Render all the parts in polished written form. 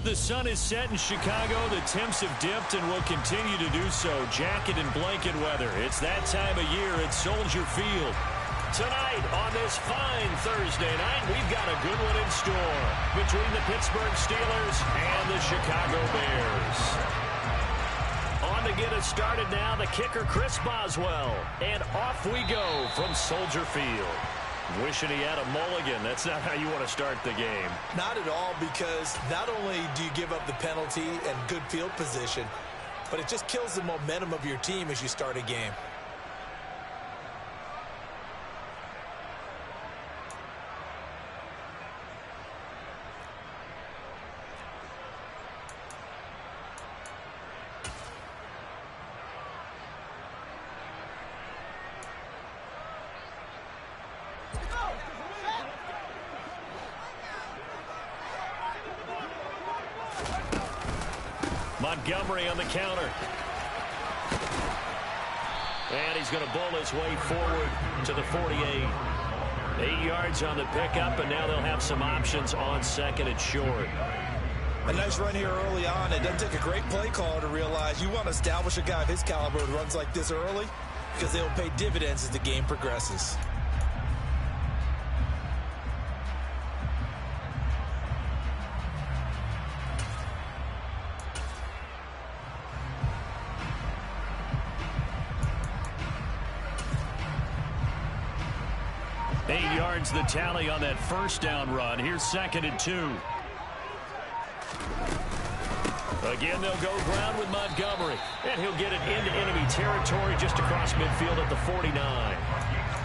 The sun is set in Chicago. The temps have dipped and will continue to do so. Jacket and blanket weather. It's that time of year at Soldier Field. Tonight on this fine Thursday night, we've got a good one in store between the Pittsburgh Steelers and the Chicago Bears. On to get us started now, the kicker Chris Boswell. And off we go from Soldier Field. Wishing he had a mulligan. That's not how you want to start the game. Not at all, because not only do you give up the penalty and good field position, but it just kills the momentum of your team as you start a game. Montgomery on the counter. And he's going to bowl his way forward to the 48. 8 yards on the pickup, and now they'll have some options on second and short. A nice run here early on. It doesn't take a great play caller to realize you want to establish a guy of his caliber who runs like this early, because they will pay dividends as the game progresses. The tally on that first down run. Here's second and 2. Again, they'll go ground with Montgomery, and he'll get it into enemy territory just across midfield at the 49.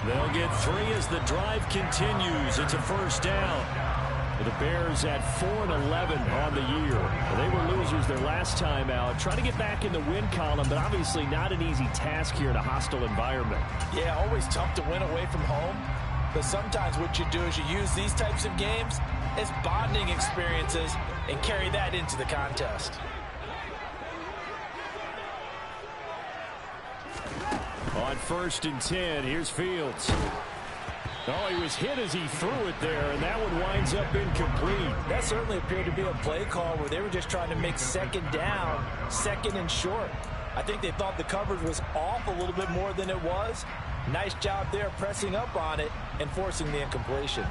They'll get 3 as the drive continues. It's a first down. The Bears at 4-11 on the year. They were losers their last time out. Trying to get back in the win column, but obviously not an easy task here in a hostile environment. Yeah, always tough to win away from home. But sometimes what you do is you use these types of games as bonding experiences and carry that into the contest. On 1st and 10, here's Fields. Oh, he was hit as he threw it there, and that one winds up incomplete. That certainly appeared to be a play call where they were just trying to make second down, second and short. I think they thought the coverage was off a little bit more than it was. Nice job there pressing up on it and forcing the incompletion.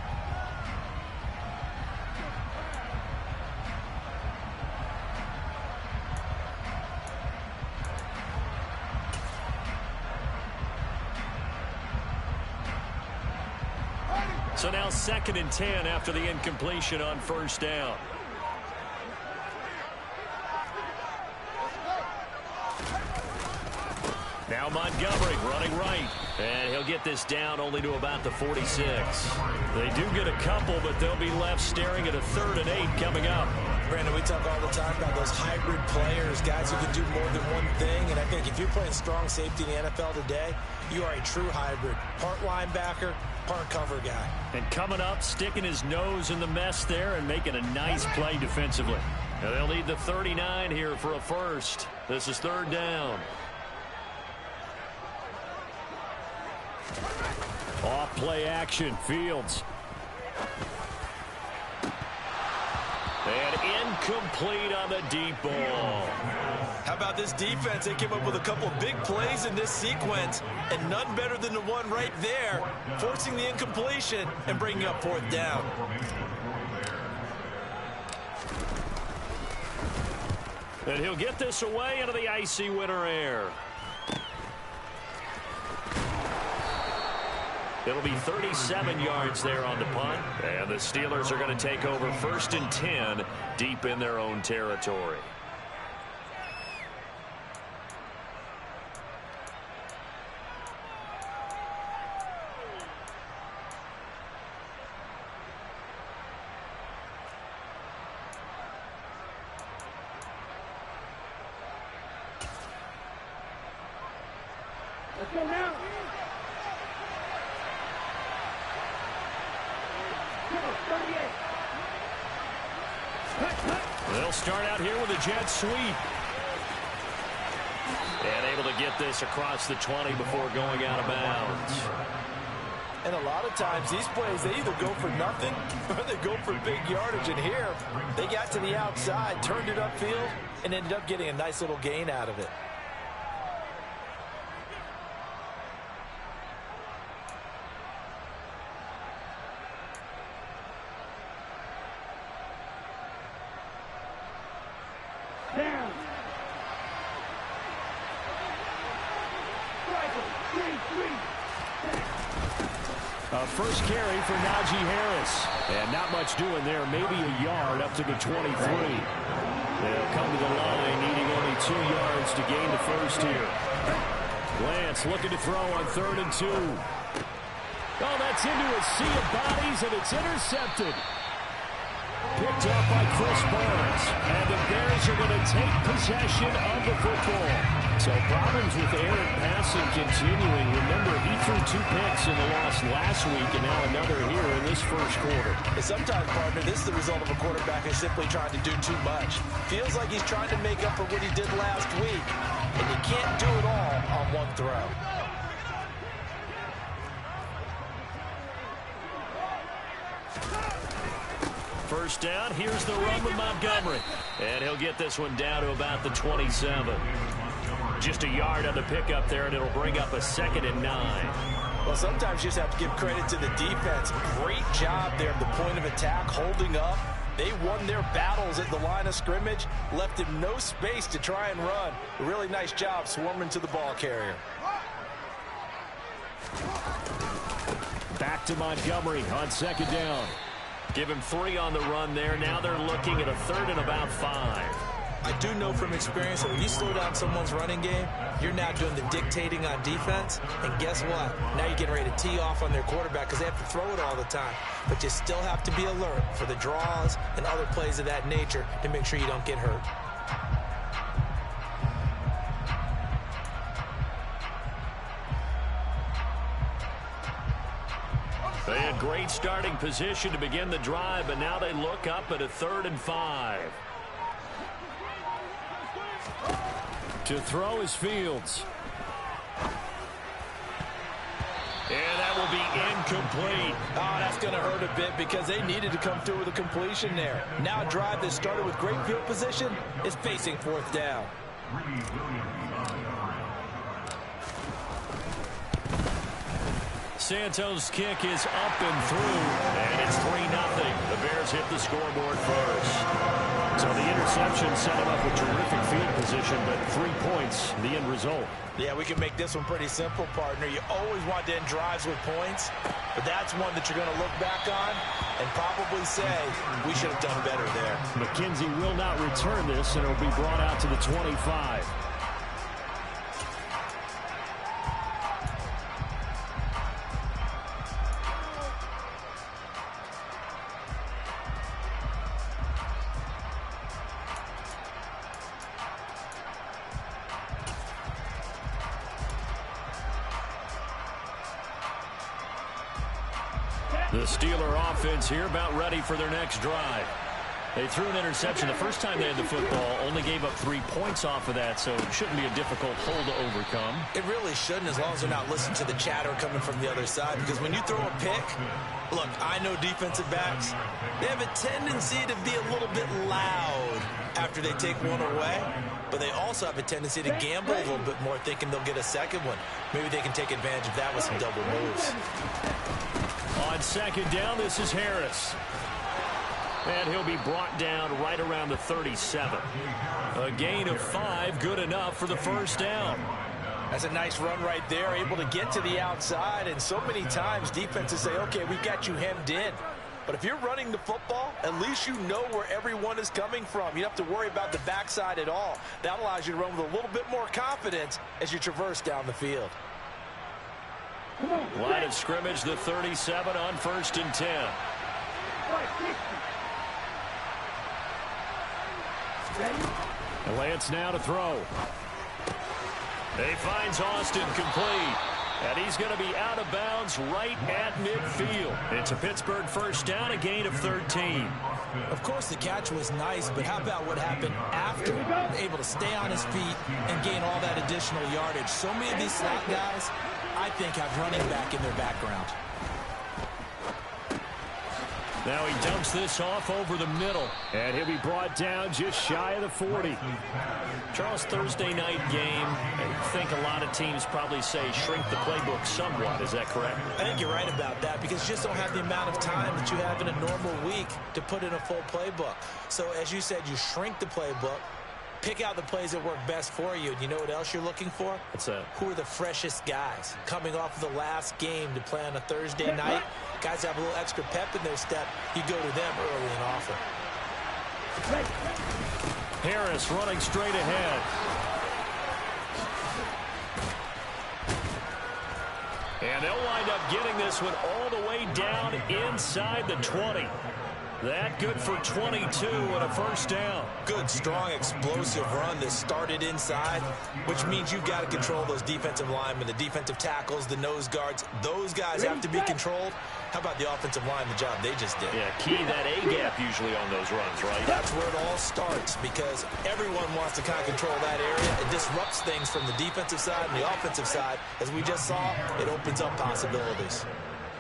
So now 2nd and 10 after the incompletion on first down. Now Montgomery running right. And he'll get this down only to about the 46. They do get a couple, but they'll be left staring at a 3rd and 8 coming up. Brandon, we talk all the time about those hybrid players, guys who can do more than one thing. And I think if you're playing strong safety in the NFL today, you are a true hybrid. Part linebacker, part cover guy. And coming up, sticking his nose in the mess there and making a nice play defensively. Now they'll need the 39 here for a first. This is 3rd down. Off play action, Fields. And incomplete on the deep ball. How about this defense? They came up with a couple of big plays in this sequence, and none better than the one right there, forcing the incompletion and bringing up 4th down. And he'll get this away into the icy winter air. It'll be 37 yards there on the punt. And the Steelers are going to take over 1st and 10 deep in their own territory. Let's go now. They'll start out here with a jet sweep. And able to get this across the 20 before going out of bounds. And a lot of times, these plays, they either go for nothing or they go for big yardage. And here, they got to the outside, turned it upfield, and ended up getting a nice little gain out of it. First carry for Najee Harris. And not much doing there. Maybe a yard up to the 23. They'll come to the line needing only 2 yards to gain the first here. Lance looking to throw on 3rd and 2. Oh, that's into a sea of bodies, and it's intercepted. Picked up by Chris Barnes. And the Bears are going to take possession of the football. So problems with errant passing continuing. Remember, he threw 2 picks in the loss last week, and now another here in this first quarter. And sometimes, partner, this is the result of a quarterback who's simply trying to do too much. Feels like he's trying to make up for what he did last week, and you can't do it all on one throw. First down, here's the run with Montgomery. And he'll get this one down to about the 27. Just a yard on the pickup there, and it'll bring up a 2nd and 9. Well, sometimes you just have to give credit to the defense. Great job there at the point of attack, holding up. They won their battles at the line of scrimmage, left him no space to try and run. A really nice job swarming to the ball carrier. Back to Montgomery on 2nd down. Give him 3 on the run there. Now they're looking at a 3rd and about 5. I do know from experience that when you slow down someone's running game, you're now doing the dictating on defense. And guess what? Now you're getting ready to tee off on their quarterback because they have to throw it all the time. But you still have to be alert for the draws and other plays of that nature to make sure you don't get hurt. They had great starting position to begin the drive, but now they look up at a 3rd and 5. To throw is Fields. And that will be incomplete. Oh, that's going to hurt a bit because they needed to come through with a completion there. Now a drive that started with great field position is facing 4th down. Santos' kick is up and through, and it's 3-0. The Bears hit the scoreboard first. So the interception set him up with terrific field position, but 3 points, the end result. Yeah, we can make this one pretty simple, partner. You always want to end drives with points, but that's one that you're going to look back on and probably say, we should have done better there. McKenzie will not return this, and it'll be brought out to the 25. The Steeler offense here about ready for their next drive. They threw an interception the first time they had the football, only gave up 3 points off of that, so it shouldn't be a difficult hole to overcome. It really shouldn't, as long as they're not listening to the chatter coming from the other side, because when you throw a pick, look, I know defensive backs, they have a tendency to be a little bit loud after they take one away, but they also have a tendency to gamble a little bit more, thinking they'll get a second one. Maybe they can take advantage of that with some double moves. On 2nd down, this is Harris. And he'll be brought down right around the 37. A gain of 5, good enough for the first down. That's a nice run right there, able to get to the outside. And so many times defenses say, okay, we got you hemmed in. But if you're running the football, at least you know where everyone is coming from. You don't have to worry about the backside at all. That allows you to run with a little bit more confidence as you traverse down the field. Line of scrimmage, the 37 on 1st and 10. Lance now to throw. He finds Austin complete. And he's going to be out of bounds right at midfield. It's a Pittsburgh first down, a gain of 13. Of course, the catch was nice, but how about what happened after? Able to stay on his feet and gain all that additional yardage. So many of these slot guys, I think, have running back in their background. Now he dumps this off over the middle, and he'll be brought down just shy of the 40. Charles, Thursday night game, I think a lot of teams probably say shrink the playbook somewhat. Is that correct? I think you're right about that because you just don't have the amount of time that you have in a normal week to put in a full playbook. So as you said, you shrink the playbook, pick out the plays that work best for you. And you know what else you're looking for? What's that? Who are the freshest guys coming off of the last game to play on a Thursday night? Guys have a little extra pep in their step. You go to them early and often. Harris running straight ahead. And they'll wind up getting this one all the way down inside the 20. That good for 22 and a first down. Good, strong, explosive run that started inside, which means you've got to control those defensive linemen, the defensive tackles, the nose guards. Those guys have to be controlled. How about the offensive line, the job they just did? Yeah, key that A-gap usually on those runs, right? That's where it all starts because everyone wants to kind of control that area. It disrupts things from the defensive side and the offensive side. As we just saw, it opens up possibilities.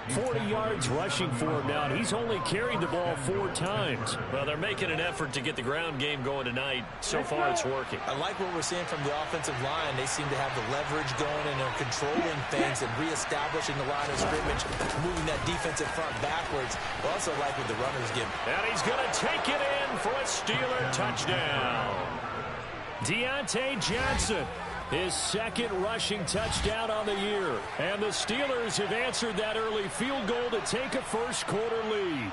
40 yards rushing for him now, and he's only carried the ball 4 times. Well, they're making an effort to get the ground game going tonight. So far, it's working. I like what we're seeing from the offensive line. They seem to have the leverage going, and they're controlling things and reestablishing the line of scrimmage, moving that defensive front backwards. I also like what the runners give. And he's going to take it in for a Steeler touchdown. Deontay Johnson, his second rushing touchdown on the year. And the Steelers have answered that early field goal to take a first-quarter lead.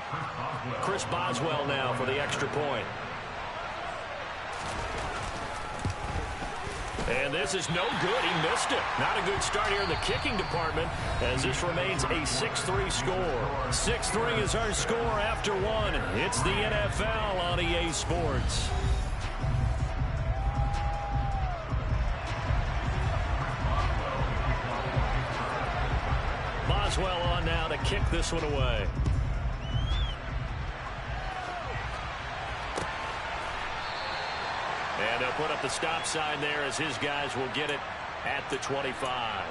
Chris Boswell now for the extra point. And this is no good. He missed it. Not a good start here in the kicking department as this remains a 6-3 score. 6-3 is our score after one. It's the NFL on EA Sports. Boswell on now to kick this one away. And they'll put up the stop sign there as his guys will get it at the 25.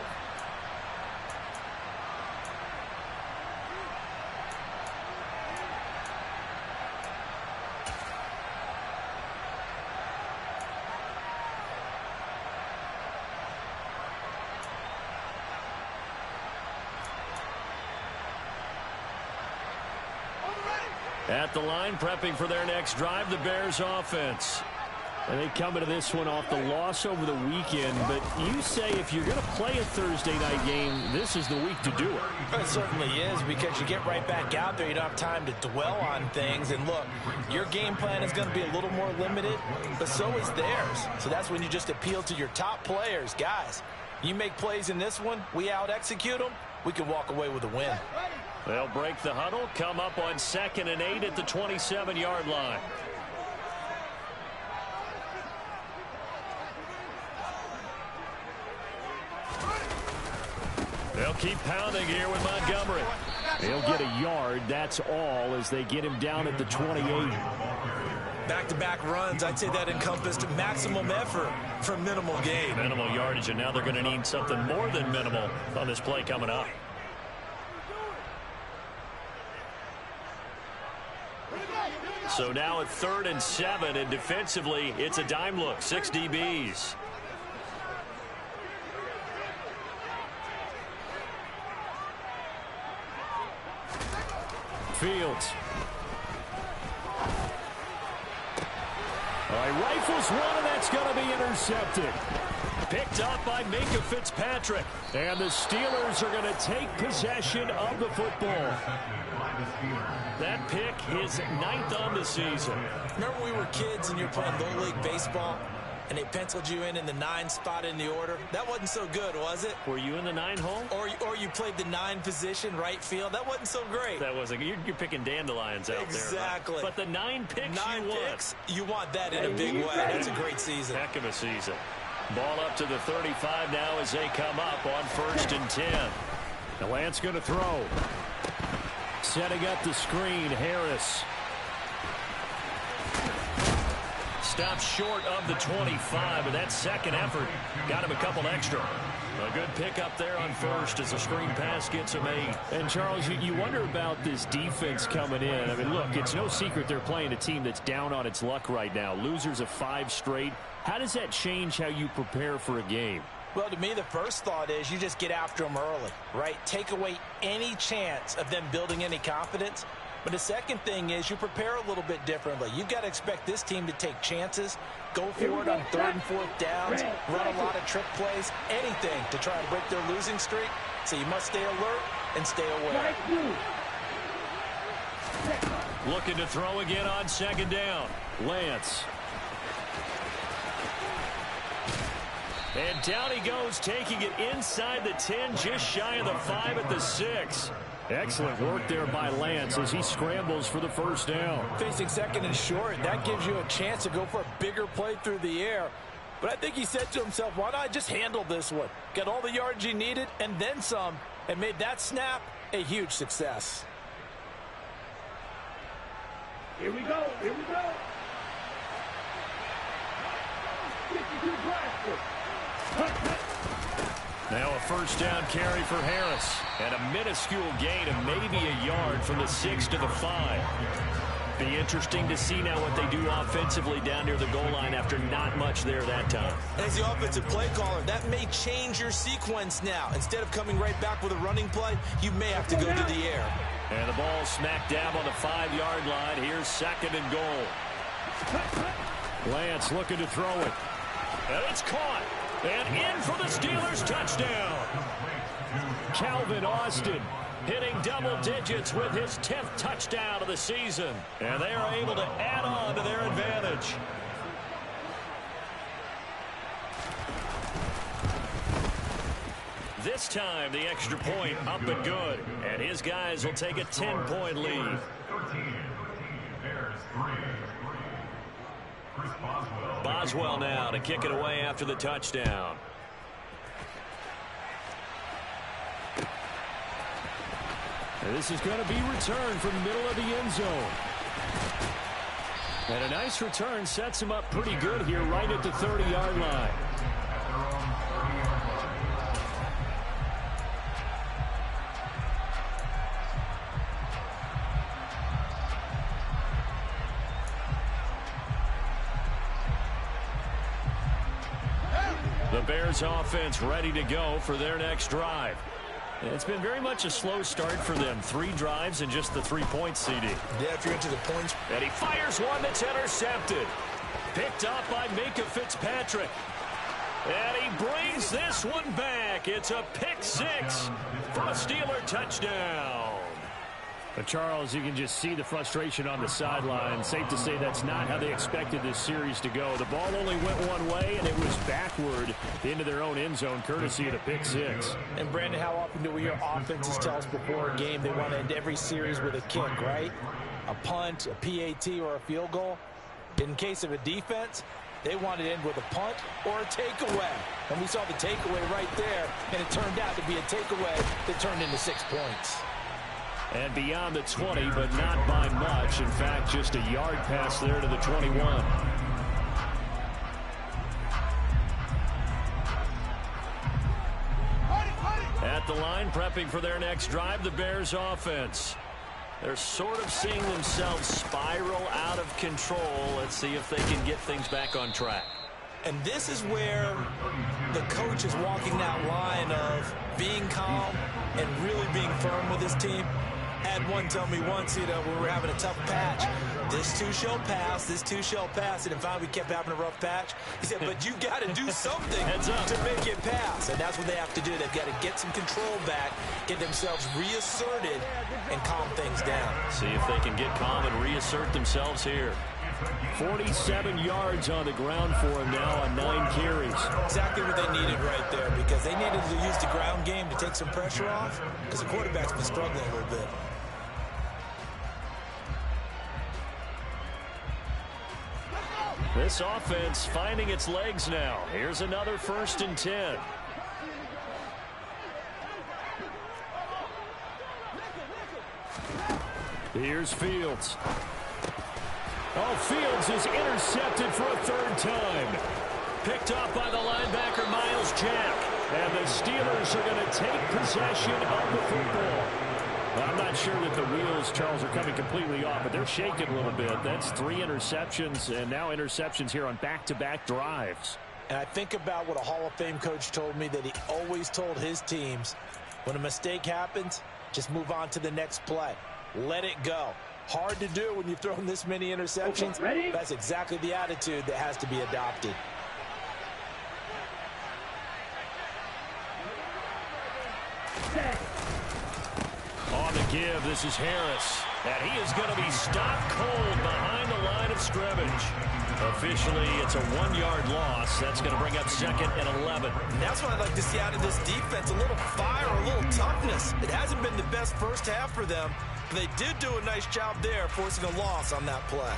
At the line, prepping for their next drive, the Bears offense. And they come into this one off the loss over the weekend. But you say if you're going to play a Thursday night game, this is the week to do it. It certainly is because you get right back out there. You don't have time to dwell on things. And look, your game plan is going to be a little more limited, but so is theirs. So that's when you just appeal to your top players. Guys, you make plays in this one, we out-execute them, we can walk away with a win. They'll break the huddle, come up on 2nd and 8 at the 27-yard line. They'll keep pounding here with Montgomery. They'll get a yard, that's all, as they get him down at the 28. Back-to-back runs, I'd say that encompassed maximum effort for minimal gain. Minimal yardage, and now they're going to need something more than minimal on this play coming up. So now at 3rd and 7, and defensively, it's a dime look, 6 DBs. Fields. All right, rifles one, and that's going to be intercepted. Picked up by Minka Fitzpatrick. And the Steelers are going to take possession of the football. That pick is 9th on the season. Remember when we were kids and you were playing Little League Baseball and they penciled you in the 9 spot in the order? That wasn't so good, was it? Were you in the 9 hole? Or you played the 9 position, right field. That wasn't so great. That wasn't. You're picking dandelions out there. Exactly. But the 9 picks you want that in a big way. That's a great season. Heck of a season. Ball up to the 35 now as they come up on 1st and 10. The Lance going to throw. Setting up the screen, Harris. stops short of the 25, but that second effort got him a couple extra. A good pickup there on first as a screen pass gets him 8. And, Charles, you wonder about this defense coming in. I mean, look, it's no secret they're playing a team that's down on its luck right now. Losers of 5 straight. How does that change how you prepare for a game? Well, to me, the first thought is you just get after them early, right? Take away any chance of them building any confidence. But the second thing is you prepare a little bit differently. You've got to expect this team to take chances, go for it on 3rd and 4th downs, run a lot of trick plays, anything to try to break their losing streak. So you must stay alert and stay aware. Looking to throw again on 2nd down. Lance. And down he goes, taking it inside the 10, just shy of the 5 at the 6. Excellent work there by Lance as he scrambles for the first down. Facing 2nd and short, that gives you a chance to go for a bigger play through the air. But I think he said to himself, why not just handle this one? Got all the yards he needed and then some, and made that snap a huge success. Here we go. Here we go. 52 Bradford. Now a first down carry for Harris. And a minuscule gain of maybe a yard from the 6 to the 5. Be interesting to see now what they do offensively down near the goal line after not much there that time. As the offensive play caller, that may change your sequence now. Instead of coming right back with a running play, you may have to go to the air. And the ball smack dab on the 5-yard line. Here's 2nd and goal. Lance looking to throw it. And it's caught. And in for the Steelers touchdown. Calvin Austin hitting double digits with his 10th touchdown of the season. And they are able to add on to their advantage. This time the extra point up and good. And his guys will take a 10-point lead. Boswell now to kick it away after the touchdown. And this is going to be returned from the middle of the end zone. And a nice return sets him up pretty good here right at the 30-yard line. The Bears offense ready to go for their next drive. It's been very much a slow start for them. 3 drives and just the 3 points, CD. Yeah, if you're into the points. And he fires one that's intercepted. Picked up by Minka Fitzpatrick. And he brings this one back. It's a pick 6 for a Steeler touchdown. But Charles, you can just see the frustration on the sideline. Safe to say that's not how they expected this series to go. The ball only went one way, and it was backward into their own end zone, courtesy of the pick 6. And, Brandon, how often do we hear offenses tell us before a game they want to end every series with a kick, right? A punt, a PAT, or a field goal. In case of a defense, they want to end with a punt or a takeaway. And we saw the takeaway right there, and it turned out to be a takeaway that turned into 6 points. And beyond the 20, but not by much. In fact, just a yard pass there to the 21. At the line, prepping for their next drive, the Bears offense. They're sort of seeing themselves spiral out of control. Let's see if they can get things back on track. And this is where the coach is walking that line of being calm and really being firm with his team. Had one tell me once, when we were having a tough patch, this too shall pass, this too shall pass. And finally we kept having a rough patch. He said, but you got to do something to make it pass. And that's what they have to do. They've got to get some control back, get themselves reasserted, and calm things down. See if they can get calm and reassert themselves here. 47 yards on the ground for him now on 9 carries. Exactly what they needed right there, because they needed to use the ground game to take some pressure off, because the quarterback's been struggling a little bit. This offense finding its legs now. Here's another 1st and 10. Here's Fields. Oh, Fields is intercepted for a third time. Picked off by the linebacker, Miles Jack. And the Steelers are going to take possession of the football. I'm not sure that the wheels, Charles, are coming completely off, but they're shaking a little bit. That's 3 interceptions, and now interceptions here on back-to-back drives. And I think about what a Hall of Fame coach told me that he always told his teams, when a mistake happens, just move on to the next play. Let it go. Hard to do when you've thrown this many interceptions. Ready? That's exactly the attitude that has to be adopted. On the give, this is Harris. And he is going to be stopped cold behind the line of scrimmage. Officially, it's a 1-yard loss. That's going to bring up 2nd and 11. And that's what I'd like to see out of this defense, a little fire, a little toughness. It hasn't been the best first half for them, but they did do a nice job there, forcing a loss on that play.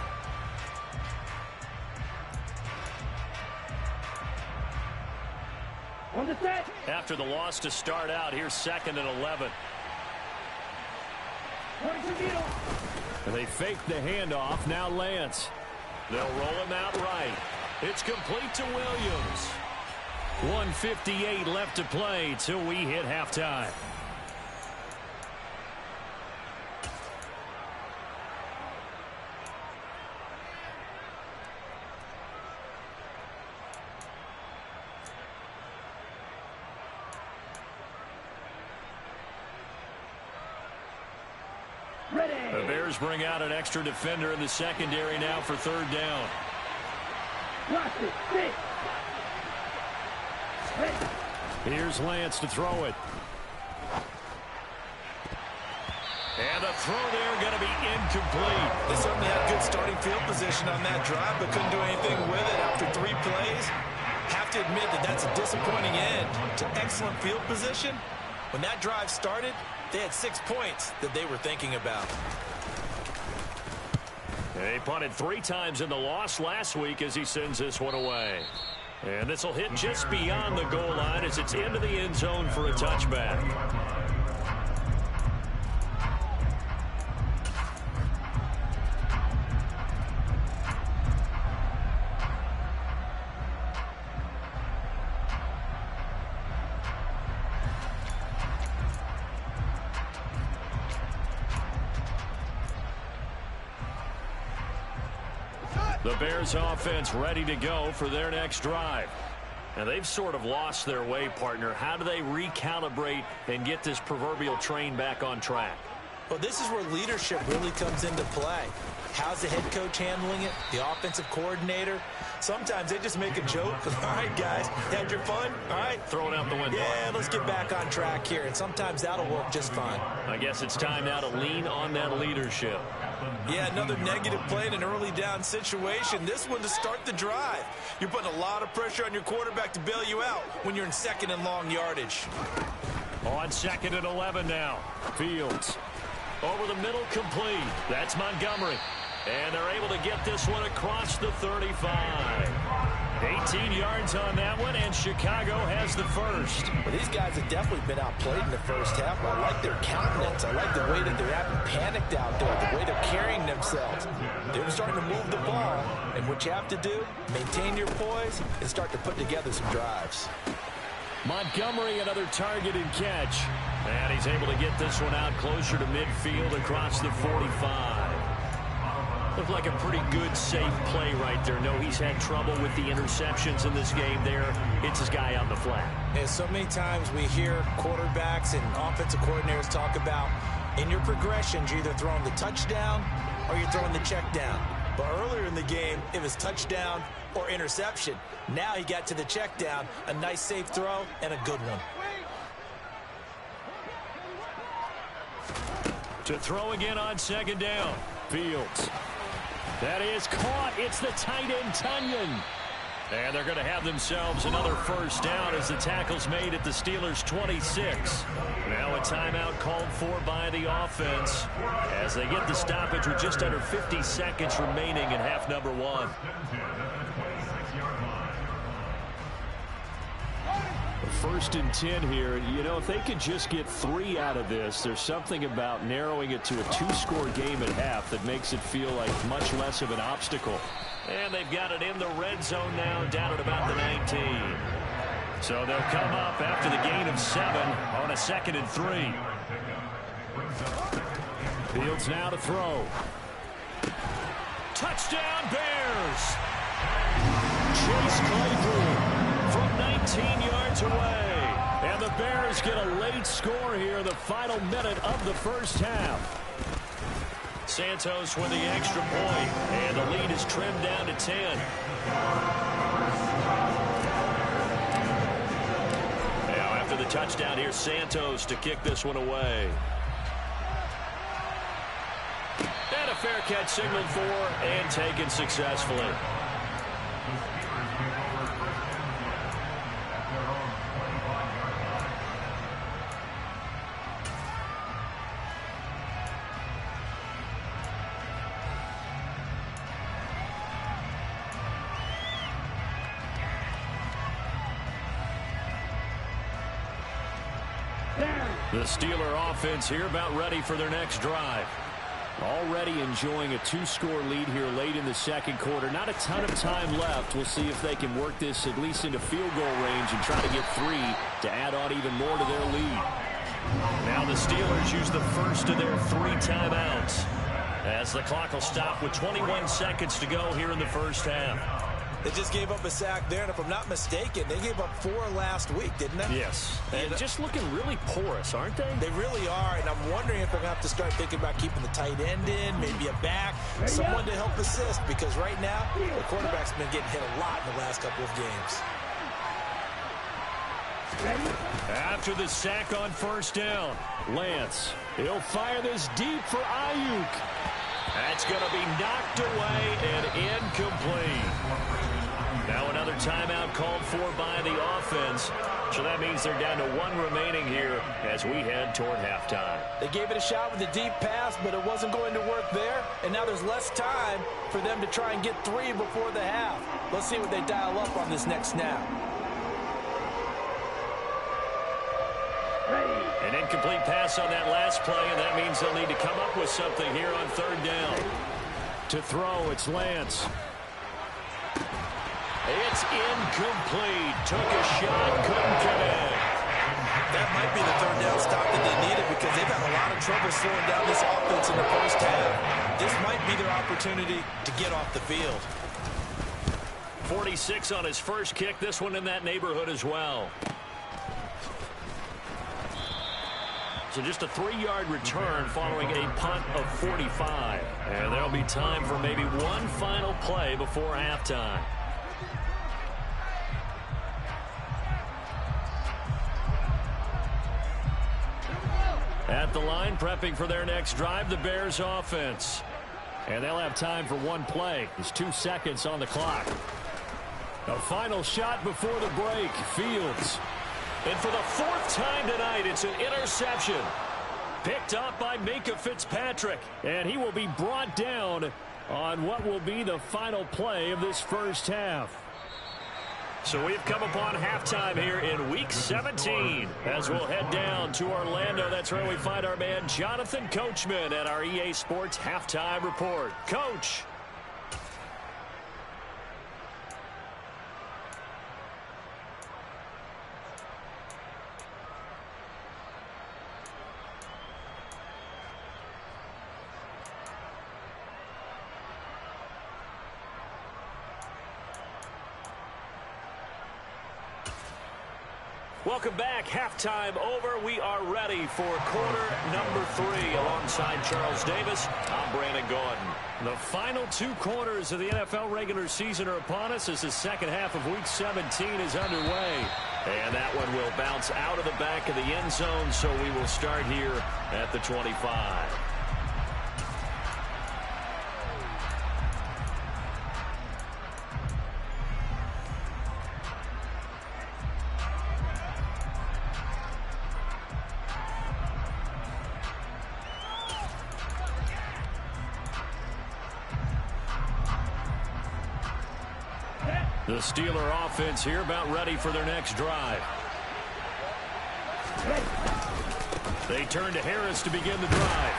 On the set. After the loss to start out, here's 2nd and 11. And they fake the handoff. Now Lance. They'll roll him out right. It's complete to Williams. 1:58 left to play till we hit halftime. The Bears bring out an extra defender in the secondary now for 3rd down. Here's Lance to throw it. And the throw there going to be incomplete. They certainly had good starting field position on that drive, but couldn't do anything with it after 3 plays. Have to admit that that's a disappointing end to excellent field position. When that drive started, they had 6 points that they were thinking about. They punted 3 times in the loss last week as he sends this one away. And this will hit just beyond the goal line as it's into the end zone for a touchback. The Bears offense ready to go for their next drive. And they've sort of lost their way, partner. How do they recalibrate and get this proverbial train back on track? Well, this is where leadership really comes into play. How's the head coach handling it? The offensive coordinator? Sometimes they just make a joke. All right, guys, had your fun? All right. Throw it out the window. Yeah, let's get back on track here. And sometimes that'll work just fine. I guess it's time now to lean on that leadership. Yeah, another negative play in an early down situation. This one to start the drive. You're putting a lot of pressure on your quarterback to bail you out when you're in 2nd and long yardage. On 2nd and 11 now. Fields. Over the middle, complete. That's Montgomery. And they're able to get this one across the 35. 18 yards on that one, and Chicago has the first. Well, these guys have definitely been outplayed in the first half. I like their countenance. I like the way that they're acting panicked out there, the way they're carrying themselves. They're starting to move the ball, and what you have to do, maintain your poise and start to put together some drives. Montgomery, another target and catch. And he's able to get this one out closer to midfield across the 45. Looked like a pretty good, safe play right there. No, he's had trouble with the interceptions in this game there. It's his guy on the flat. And so many times we hear quarterbacks and offensive coordinators talk about in your progressions, you're either throwing the touchdown or you're throwing the check down. But earlier in the game, it was touchdown or interception. Now he got to the check down, a nice safe throw, and a good one. To throw again on 2nd down. Fields. That is caught. It's the tight end, Tunyon. And they're going to have themselves another first down as the tackle's made at the Steelers' 26. Now a timeout called for by the offense as they get the stoppage with just under 50 seconds remaining in half number 1. First and 10 here. You know, if they could just get 3 out of this, there's something about narrowing it to a 2-score game at half that makes it feel like much less of an obstacle. And they've got it in the red zone now, down at about the 19. So they'll come up after the gain of 7 on a 2nd and 3. Fields now to throw. Touchdown Bears! Chase Claypool from 19 yards away. And the Bears get a late score here in the final minute of the first half. Santos with the extra point, and the lead is trimmed down to 10. Now after the touchdown, here's Santos to kick this one away. And a fair catch signaled for and taken successfully. The Steeler offense here about ready for their next drive. Already enjoying a 2-score lead here late in the second quarter. Not a ton of time left. We'll see if they can work this at least into field goal range and try to get 3 to add on even more to their lead. Now the Steelers use the first of their 3 timeouts as the clock will stop with 21 seconds to go here in the first half. They just gave up a sack there, and if I'm not mistaken, they gave up 4 last week, didn't they? Yes. And just looking really porous, aren't they? They really are, and I'm wondering if they're going to have to start thinking about keeping the tight end in, maybe a back, someone to help assist, because right now, the quarterback's been getting hit a lot in the last couple of games. After the sack on first down, Lance, he'll fire this deep for Ayuk. That's going to be knocked away and incomplete. Now another timeout called for by the offense. So that means they're down to 1 remaining here as we head toward halftime. They gave it a shot with a deep pass, but it wasn't going to work there. And now there's less time for them to try and get 3 before the half. Let's see what they dial up on this next snap. An incomplete pass on that last play, and that means they'll need to come up with something here on 3rd down. To throw, it's Lance. It's incomplete. Took a shot, couldn't connect. That might be the 3rd down stop that they needed, because they've had a lot of trouble slowing down this offense in the first half. This might be their opportunity to get off the field. 46 on his first kick. This one in that neighborhood as well. So just a 3-yard return following a punt of 45. And there'll be time for maybe one final play before halftime. At the line, prepping for their next drive, the Bears offense. And they'll have time for 1 play. There's 2 seconds on the clock. A final shot before the break. Fields. And for the 4th time tonight, it's an interception. Picked up by Minkah Fitzpatrick. And he will be brought down on what will be the final play of this first half. So we've come upon halftime here in Week 17 as we'll head down to Orlando. That's where we find our man Jonathan Coachman at our EA Sports Halftime Report. Coach. Welcome back. Halftime over. We are ready for quarter number 3. Alongside Charles Davis, I'm Brandon Gordon. The final 2 quarters of the NFL regular season are upon us as the second half of Week 17 is underway. And that one will bounce out of the back of the end zone, so we will start here at the 25. The Steeler offense here about ready for their next drive. They turn to Harris to begin the drive.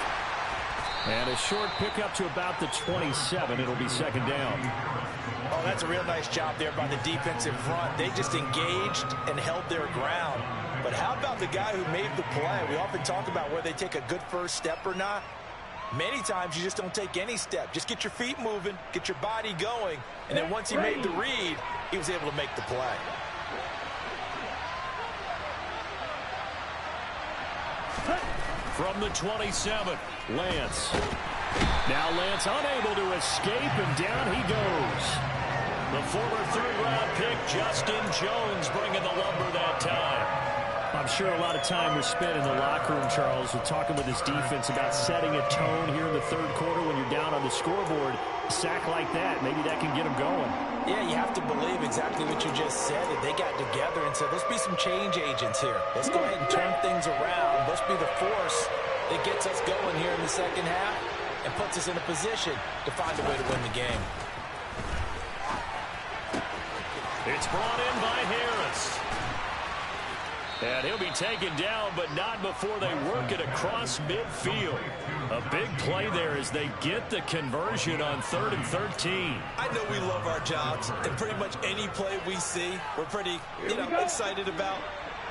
And a short pickup to about the 27. It'll be second down. Oh, that's a real nice job there by the defensive front. They just engaged and held their ground. But how about the guy who made the play? We often talk about whether they take a good first step or not. Many times you just don't take any step. Just get your feet moving, get your body going, and then once he made the read, he was able to make the play. From the 27, Lance. Now Lance unable to escape, and down he goes. The former third-round pick, Justin Jones, bringing the lumber that time. I'm sure a lot of time was spent in the locker room, Charles, with talking with his defense about setting a tone here in the third quarter when you're down on the scoreboard. A sack like that, maybe that can get them going. Yeah, you have to believe exactly what you just said. That they got together and said, let's be some change agents here. Let's go ahead and turn things around. Let's be the force that gets us going here in the second half and puts us in a position to find a way to win the game. It's brought in by Harris. And he'll be taken down, but not before they work it across midfield. A big play there as they get the conversion on 3rd and 13. I know we love our jobs, and pretty much any play we see, we're pretty, excited about.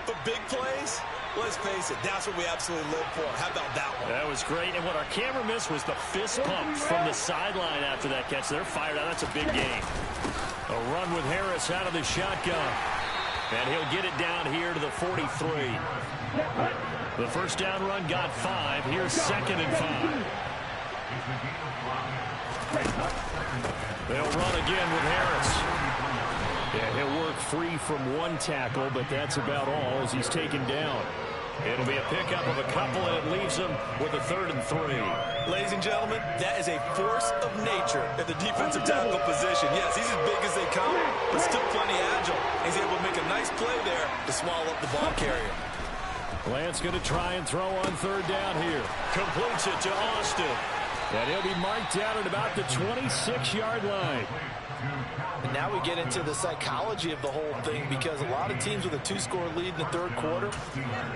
But big plays, let's face it, that's what we absolutely live for. How about that one? That was great, and what our camera missed was the fist pump from the sideline after that catch. They're fired out. That's a big game. A run with Harris out of the shotgun. And he'll get it down here to the 43. The first down run got 5. Here's 2nd and 5. They'll run again with Harris. Yeah, he'll work free from one tackle, but that's about all as he's taken down. It'll be a pickup of a couple, and it leaves them with a 3rd and 3. Ladies and gentlemen, that is a force of nature at the defensive tackle position. Yes, he's as big as they come, but still plenty agile. He's able to make a nice play there to swallow up the ball carrier. Lance going to try and throw on 3rd down here. Completes it to Austin. And he'll be marked down at about the 26-yard line. And now we get into the psychology of the whole thing, because a lot of teams with a 2-score lead in the third quarter,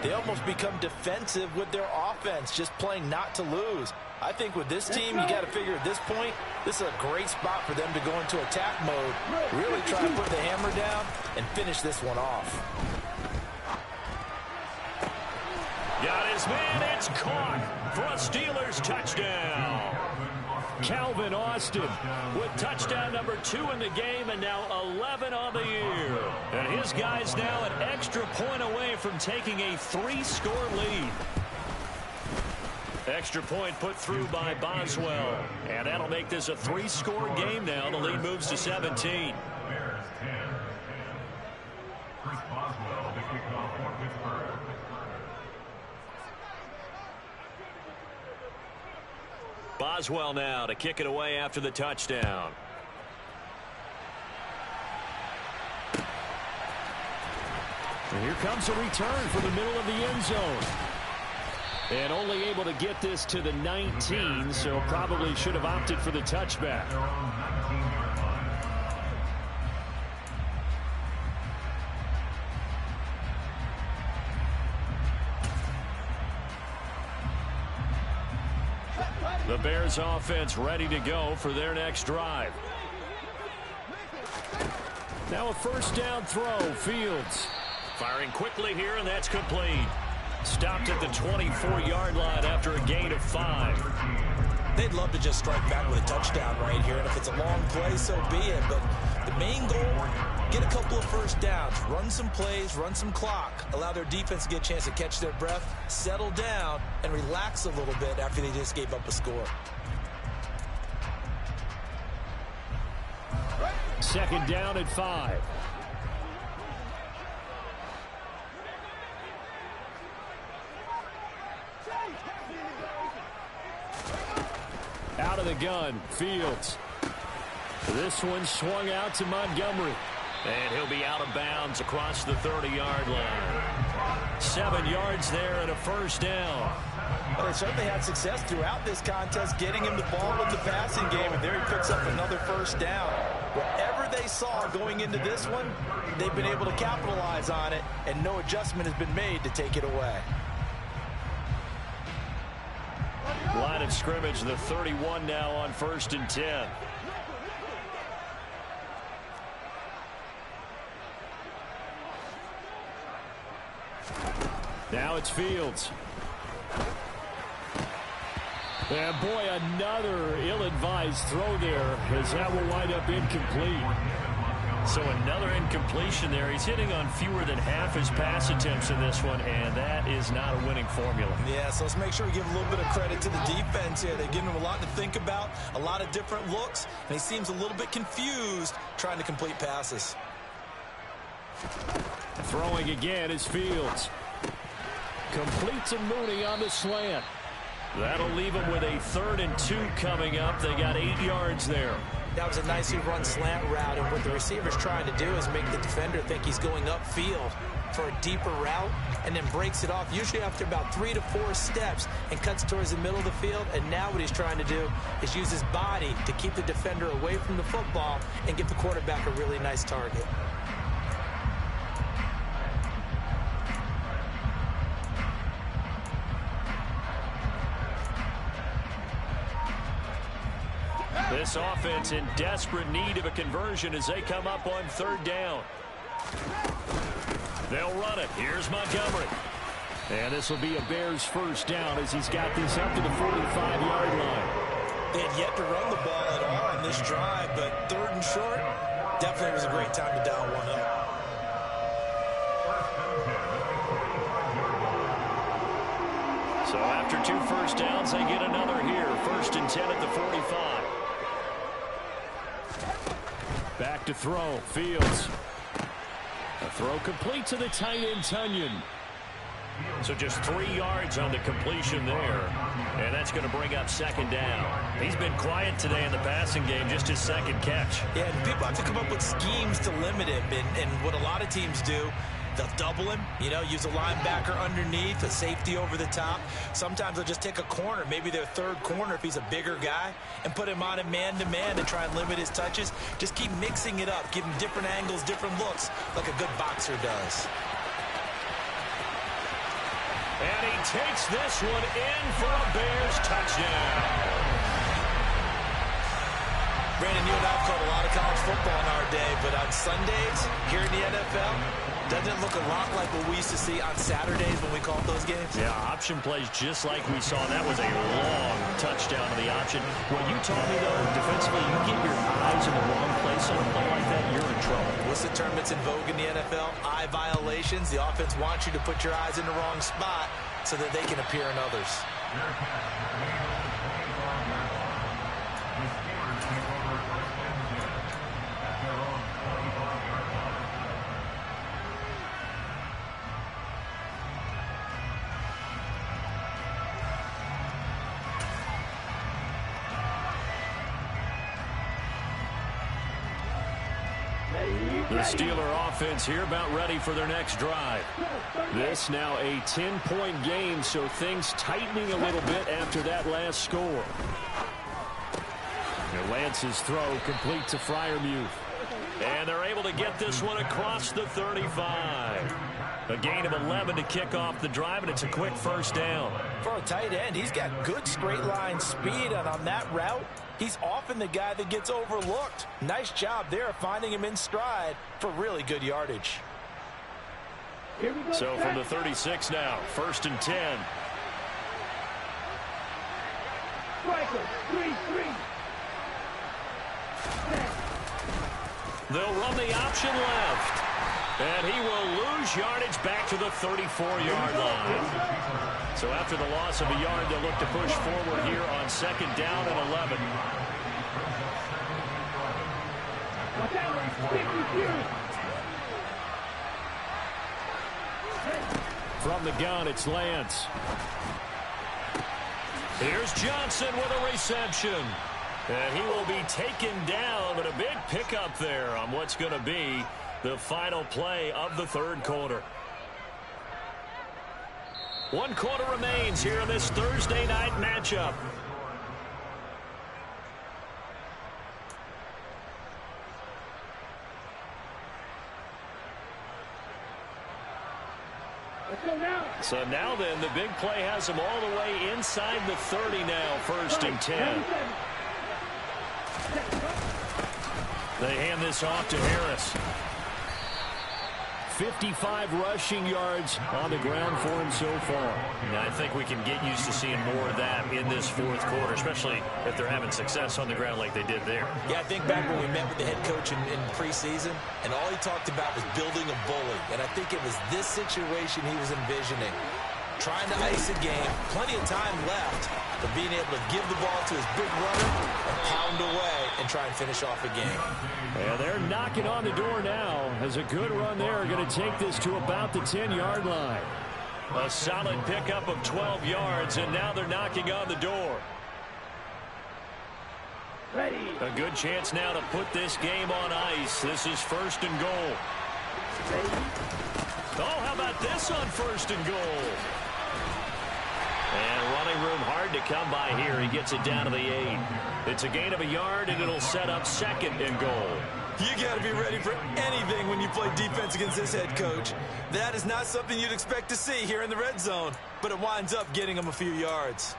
they almost become defensive with their offense, just playing not to lose. I think with this team, you got to figure at this point, this is a great spot for them to go into attack mode, really try to put the hammer down and finish this one off. Got his man, it's caught for a Steelers touchdown. Calvin Austin with touchdown number 2 in the game, and now 11 on the year. And his guy's now an extra point away from taking a 3-score lead. Extra point put through by Boswell. And that'll make this a 3-score game now. The lead moves to 17. Boswell now to kick it away after the touchdown. And here comes a return for the middle of the end zone. And only able to get this to the 19, so probably should have opted for the touchback. The Bears offense ready to go for their next drive. Now a first down throw, Fields. Firing quickly here, and that's complete. Stopped at the 24-yard line after a gain of 5. They'd love to just strike back with a touchdown right here, and if it's a long play, so be it. But the main goal, get a couple of first downs, run some plays, run some clock, allow their defense to get a chance to catch their breath, settle down, and relax a little bit after they just gave up a score. Second down at 5. Out of the gun, Fields. This one swung out to Montgomery. And he'll be out of bounds across the 30-yard line. 7 yards there and a first down. Well, they certainly had success throughout this contest getting him the ball in the passing game, and there he picks up another first down. Wherever they saw going into this one, they've been able to capitalize on it, and no adjustment has been made to take it away. Line of scrimmage, the 31 now on 1st and 10. Now it's Fields. And boy, another ill-advised throw there, as that will wind up incomplete. So another incompletion there. He's hitting on fewer than half his pass attempts in this one, and that is not a winning formula. Yeah, so let's make sure we give a little bit of credit to the defense here. They're giving him a lot to think about, a lot of different looks, and he seems a little bit confused trying to complete passes. Throwing again is Fields. Completes a Mooney on the slant. That'll leave him with a 3rd and 2 coming up. They got 8 yards there. That was a nicely run slant route, and what the receiver's trying to do is make the defender think he's going upfield for a deeper route, and then breaks it off, usually after about 3 to 4 steps, and cuts towards the middle of the field. And now what he's trying to do is use his body to keep the defender away from the football and give the quarterback a really nice target. This offense in desperate need of a conversion as they come up on 3rd down. They'll run it. Here's Montgomery. And this will be a Bears 1st down as he's got this up to the 45-yard line. They had yet to run the ball at all on this drive, but 3rd and short definitely was a great time to dial one up. So after 2 first downs, they get another here. 1st and 10 at the 45. Back to throw. Fields. A throw complete to the tight end, Tunyon. So just 3 yards on the completion there. And that's going to bring up 2nd down. He's been quiet today in the passing game, just his 2nd catch. Yeah, and people have to come up with schemes to limit him. And what a lot of teams do, they'll double him, use a linebacker underneath, a safety over the top. Sometimes they'll just take a corner, maybe their 3rd corner if he's a bigger guy, and put him on a man-to-man to try and limit his touches. Just keep mixing it up, give him different angles, different looks, like a good boxer does. And he takes this one in for a Bears touchdown. Brandon, you and I have called a lot of college football in our day, but on Sundays, here in the NFL, doesn't it look a lot like what we used to see on Saturdays when we called those games? Yeah, option plays just like we saw. That was a long touchdown to the option. What you told me, though, defensively, you get your eyes in the wrong place on a play like that, you're in trouble. What's the term that's in vogue in the NFL? Eye violations. The offense wants you to put your eyes in the wrong spot so that they can appear in others. The Steeler offense here about ready for their next drive. This now a 10-point game, so things tightening a little bit after that last score. Now Lance's throw complete to Freiermuth. And they're able to get this one across the 35. A gain of 11 to kick off the drive, and it's a quick 1st down. For a tight end, he's got good straight line speed, and on that route, he's often the guy that gets overlooked. Nice job there finding him in stride for really good yardage. So from the 36 now, 1st and 10. Striker, 3-3. They'll run the option left. And he will lose yardage back to the 34-yard line. So after the loss of a yard, they'll look to push forward here on 2nd down and 11. From the gun, it's Lance. Here's Johnson with a reception. And he will be taken down, but a big pickup there on what's going to be the final play of the 3rd quarter. 1 quarter remains here in this Thursday night matchup. Let's go now. So now then, the big play has them all the way inside the 30 now, 1st and 10. They hand this off to Harris. 55 rushing yards on the ground for him so far. Now, I think we can get used to seeing more of that in this 4th quarter, especially if they're having success on the ground like they did there. Yeah, I think back when we met with the head coach in preseason, and all he talked about was building a bully. And I think it was this situation he was envisioning. Trying to ice a game, plenty of time left, but being able to give the ball to his big runner and pound away and try and finish off a game. Yeah, they're knocking on the door now. As a good run there, going to take this to about the 10-yard line. A solid pickup of 12 yards, and now they're knocking on the door. Ready. A good chance now to put this game on ice. This is 1st and goal. Ready. Oh, how about this on 1st and goal? And running room hard to come by here. He gets it down to the 8. It's a gain of a yard, and it'll set up 2nd and goal. You got to be ready for anything when you play defense against this head coach. That is not something you'd expect to see here in the red zone, but it winds up getting him a few yards.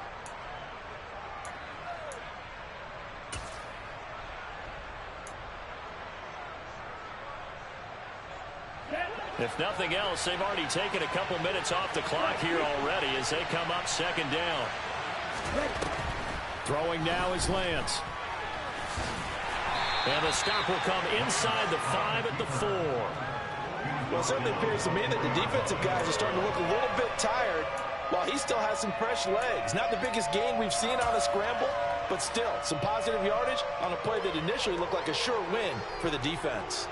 If nothing else, they've already taken a couple minutes off the clock here already as they come up 2nd down. Throwing now is Lance. And the stop will come inside the 5 at the 4. Well, it certainly appears to me that the defensive guys are starting to look a little bit tired while he still has some fresh legs. Not the biggest gain we've seen on a scramble, but still some positive yardage on a play that initially looked like a sure win for the defense.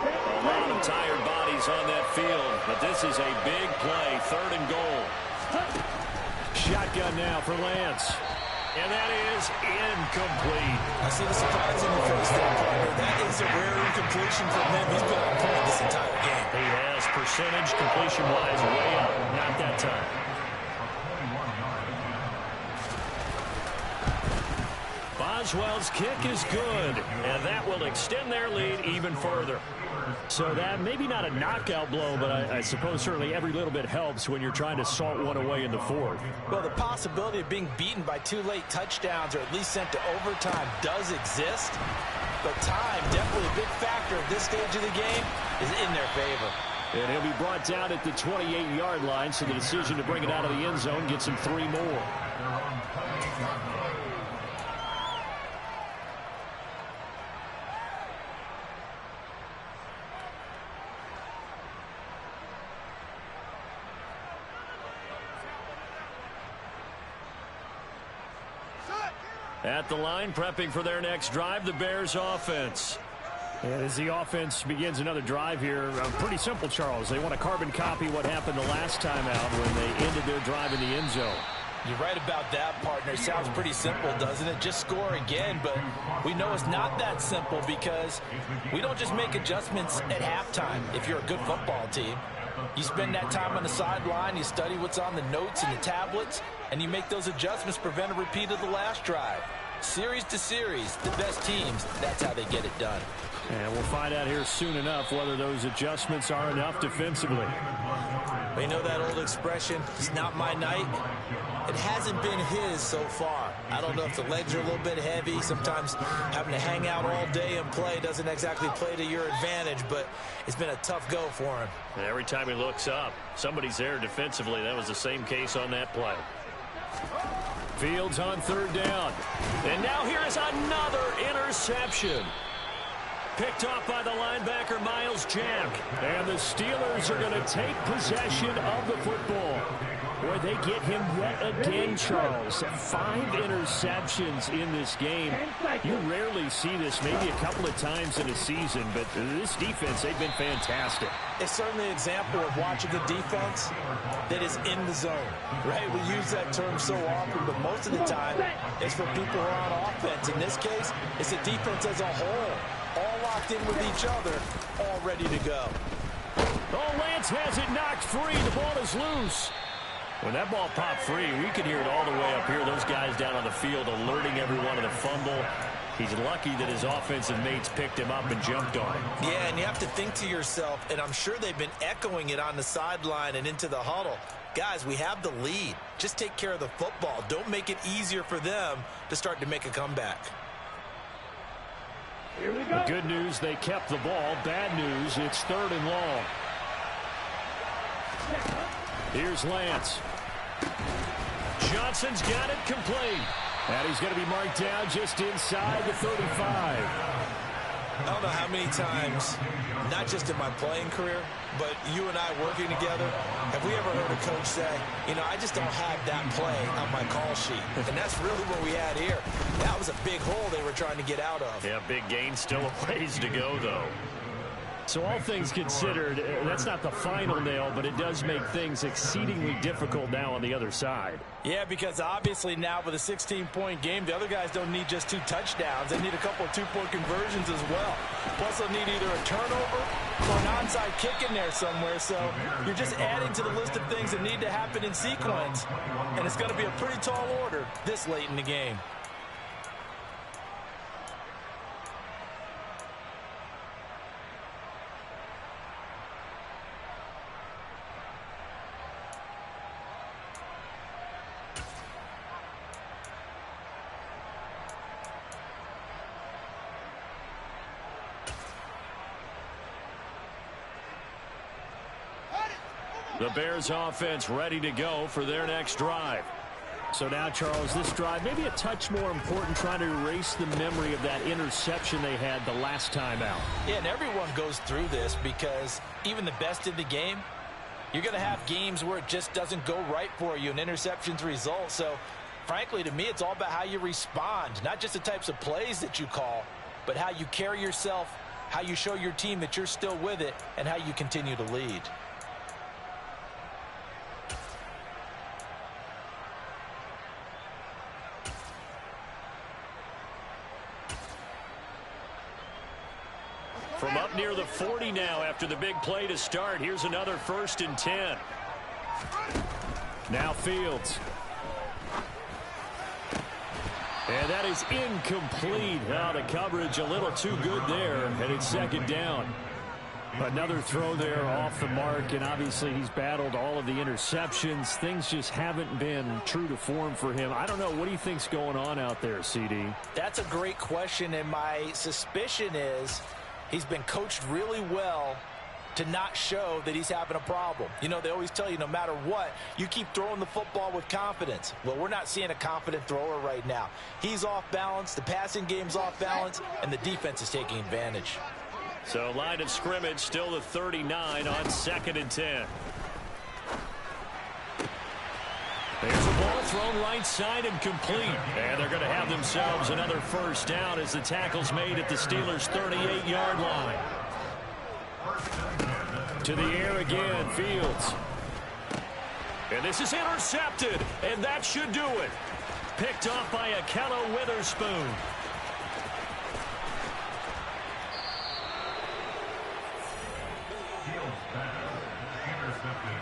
A lot of tired bodies on that field, but this is a big play, 3rd and goal. Shotgun now for Lance. And that is incomplete. I see the surprise in your face there, partner. That is a rare incompletion from him. He's been on point this entire game. He has percentage completion-wise way up. Not that time. Boswell's kick is good, and that will extend their lead even further. So that maybe not a knockout blow, but I suppose certainly every little bit helps when you're trying to salt one away in the 4th. Well, the possibility of being beaten by 2 late touchdowns or at least sent to overtime does exist, but time, definitely a big factor at this stage of the game, is in their favor. And he'll be brought down at the 28-yard line, so the decision to bring it out of the end zone gets him 3 more. At the line, prepping for their next drive, the Bears offense. And as the offense begins another drive here, pretty simple, Charles. They want to carbon copy what happened the last time out when they ended their drive in the end zone. You're right about that, partner. Sounds pretty simple, doesn't it? Just score again, but we know it's not that simple because we don't just make adjustments at halftime if you're a good football team. You spend that time on the sideline, you study what's on the notes and the tablets, and you make those adjustments to prevent a repeat of the last drive. Series to series, the best teams, that's how they get it done. And we'll find out here soon enough whether those adjustments are enough defensively. You know that old expression, it's not my night? It hasn't been his so far. I don't know if the legs are a little bit heavy. Sometimes having to hang out all day and play doesn't exactly play to your advantage, but it's been a tough go for him. And every time he looks up, somebody's there defensively. That was the same case on that play. Fields on 3rd down. And now here is another interception. Picked off by the linebacker, Miles Jack. And the Steelers are going to take possession of the football. Boy, they get him yet again, Charles. 5 interceptions in this game. You rarely see this, maybe a couple of times in a season, but this defense, they've been fantastic. It's certainly an example of watching a defense that is in the zone, right? We use that term so often, but most of the time, it's for people who are on offense. In this case, it's a defense as a whole, all locked in with each other, all ready to go. Oh, Lance has it knocked free. The ball is loose. When that ball popped free, we could hear it all the way up here. Those guys down on the field alerting everyone of the fumble. He's lucky that his offensive mates picked him up and jumped on him. Yeah, and you have to think to yourself, and I'm sure they've been echoing it on the sideline and into the huddle. Guys, we have the lead. Just take care of the football. Don't make it easier for them to start to make a comeback. Here we go. The good news, they kept the ball. Bad news, it's 3rd and long. Here's Lance. Johnson's got it complete. And he's going to be marked down just inside the 35. I don't know how many times, not just in my playing career, but you and I working together, have we ever heard a coach say, you know, I just don't have that play on my call sheet. And that's really what we had here. That was a big hole they were trying to get out of. Yeah, big gain, still a ways to go, though. So all things considered, that's not the final nail, but it does make things exceedingly difficult now on the other side. Yeah, because obviously now with a 16-point game, the other guys don't need just 2 touchdowns. They need a couple of 2-point conversions as well. Plus, they'll need either a turnover or an onside kick in there somewhere. So you're just adding to the list of things that need to happen in sequence. And it's going to be a pretty tall order this late in the game. The Bears offense ready to go for their next drive. So now, Charles, this drive maybe a touch more important, trying to erase the memory of that interception they had the last time out. Yeah, and everyone goes through this because even the best in the game, you're going to have games where it just doesn't go right for you and interceptions result. So, frankly, to me, it's all about how you respond, not just the types of plays that you call, but how you carry yourself, how you show your team that you're still with it, and how you continue to lead. From up near the 40 now after the big play to start. Here's another 1st and 10. Now Fields. And that is incomplete. Now the coverage a little too good there, and it's 2nd down. Another throw there off the mark, and obviously he's battled all of the interceptions. Things just haven't been true to form for him. I don't know. What do you think's going on out there, CD? That's a great question, and my suspicion is he's been coached really well to not show that he's having a problem. You know, they always tell you no matter what, you keep throwing the football with confidence. Well, we're not seeing a confident thrower right now. He's off balance, the passing game's off balance, and the defense is taking advantage. So line of scrimmage still the 39 on 2nd and 10. There's a ball thrown right side and complete. And they're going to have themselves another 1st down as the tackle's made at the Steelers' 38-yard line. To the air again, Fields. And this is intercepted, and that should do it. Picked off by Akello Witherspoon.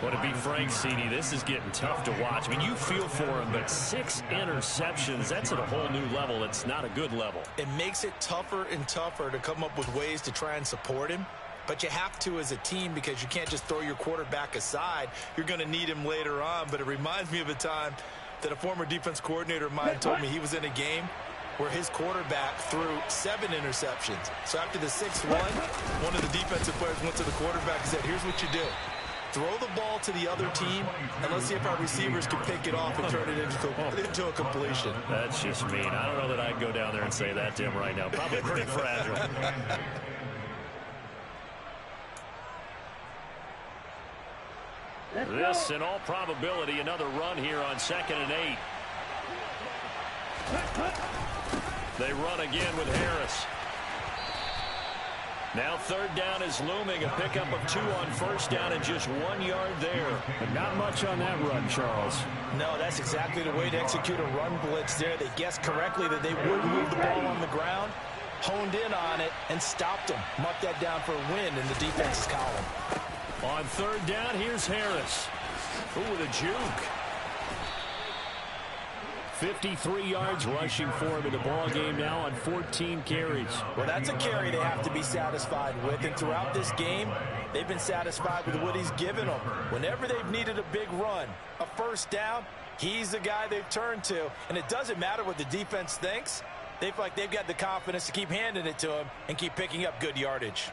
Well, to be frank, CD, this is getting tough to watch. I mean, you feel for him, but 6 interceptions, that's at a whole new level. It's not a good level. It makes it tougher and tougher to come up with ways to try and support him. But you have to as a team because you can't just throw your quarterback aside. You're going to need him later on. But it reminds me of a time that a former defense coordinator of mine told me he was in a game where his quarterback threw 7 interceptions. So after the 6th one of the defensive players went to the quarterback and said, here's what you do. Throw the ball to the other team, and let's see if our receivers can pick it off and turn it into a completion. That's just mean. I don't know that I'd go down there and say that to him right now. Probably pretty fragile. This, in all probability, another run here on 2nd and 8. They run again with Harris. Now 3rd down is looming. A pickup of 2 on 1st down and just 1 yard there. But not much on that run, Charles. No, that's exactly the way to execute a run blitz there. They guessed correctly that they would move the ball on the ground, honed in on it, and stopped them. Marked that down for a win in the defense's column. On 3rd down, here's Harris. Ooh, with a juke. 53 yards rushing for him in the ball game now on 14 carries. Well, that's a carry they have to be satisfied with. And throughout this game, they've been satisfied with what he's given them. Whenever they've needed a big run, a first down, he's the guy they've turned to. And it doesn't matter what the defense thinks. They feel like they've got the confidence to keep handing it to him and keep picking up good yardage.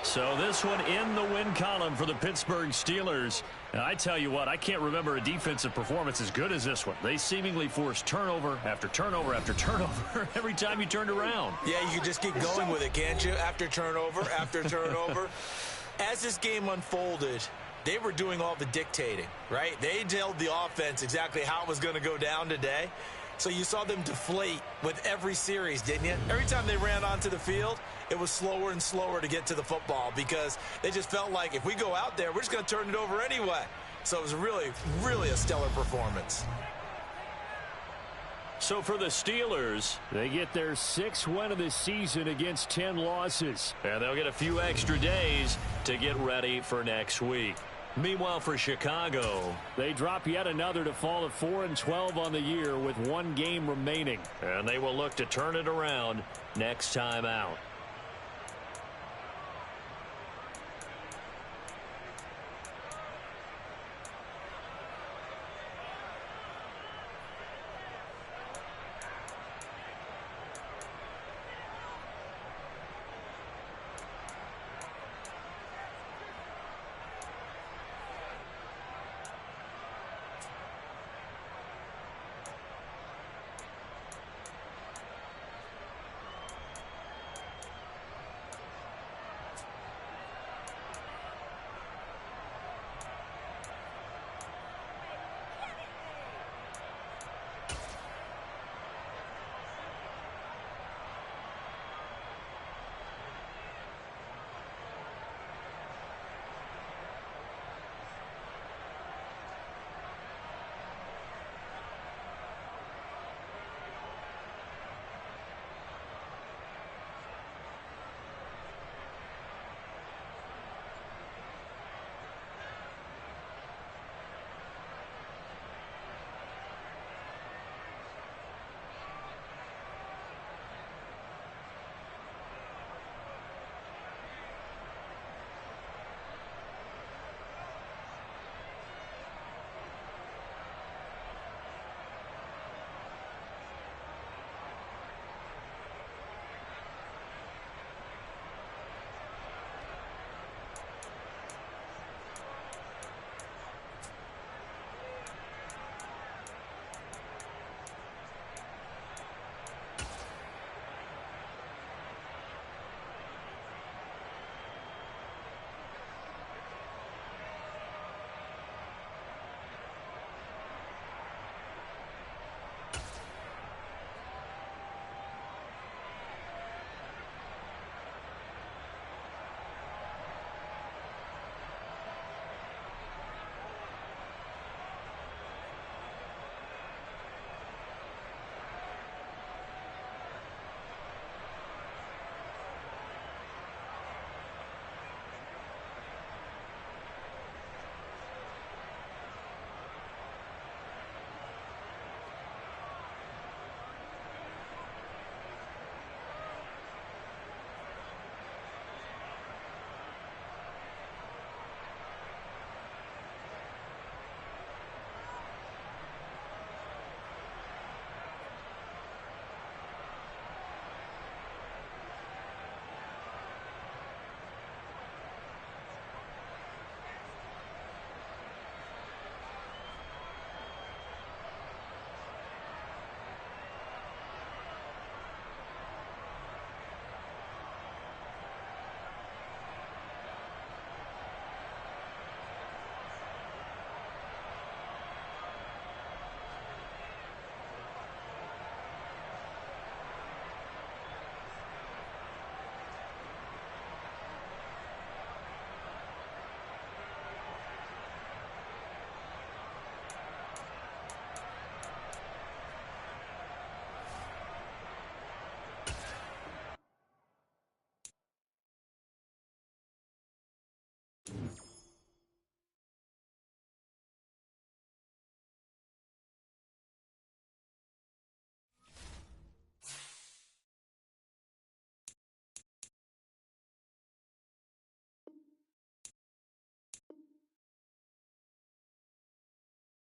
So this one in the win column for the Pittsburgh Steelers. And I tell you what, I can't remember a defensive performance as good as this one. They seemingly forced turnover after turnover after turnover every time you turned around. Yeah, you can just keep going with it, can't you? After turnover, after turnover. As this game unfolded, they were doing all the dictating, right? They told the offense exactly how it was going to go down today. So you saw them deflate with every series, didn't you? Every time they ran onto the field, it was slower and slower to get to the football because they just felt like if we go out there, we're just going to turn it over anyway. So it was really, really a stellar performance. So for the Steelers, they get their 6th win of the season against 10 losses. And they'll get a few extra days to get ready for next week. Meanwhile, for Chicago, they drop yet another to fall to 4-12 on the year with 1 game remaining. And they will look to turn it around next time out.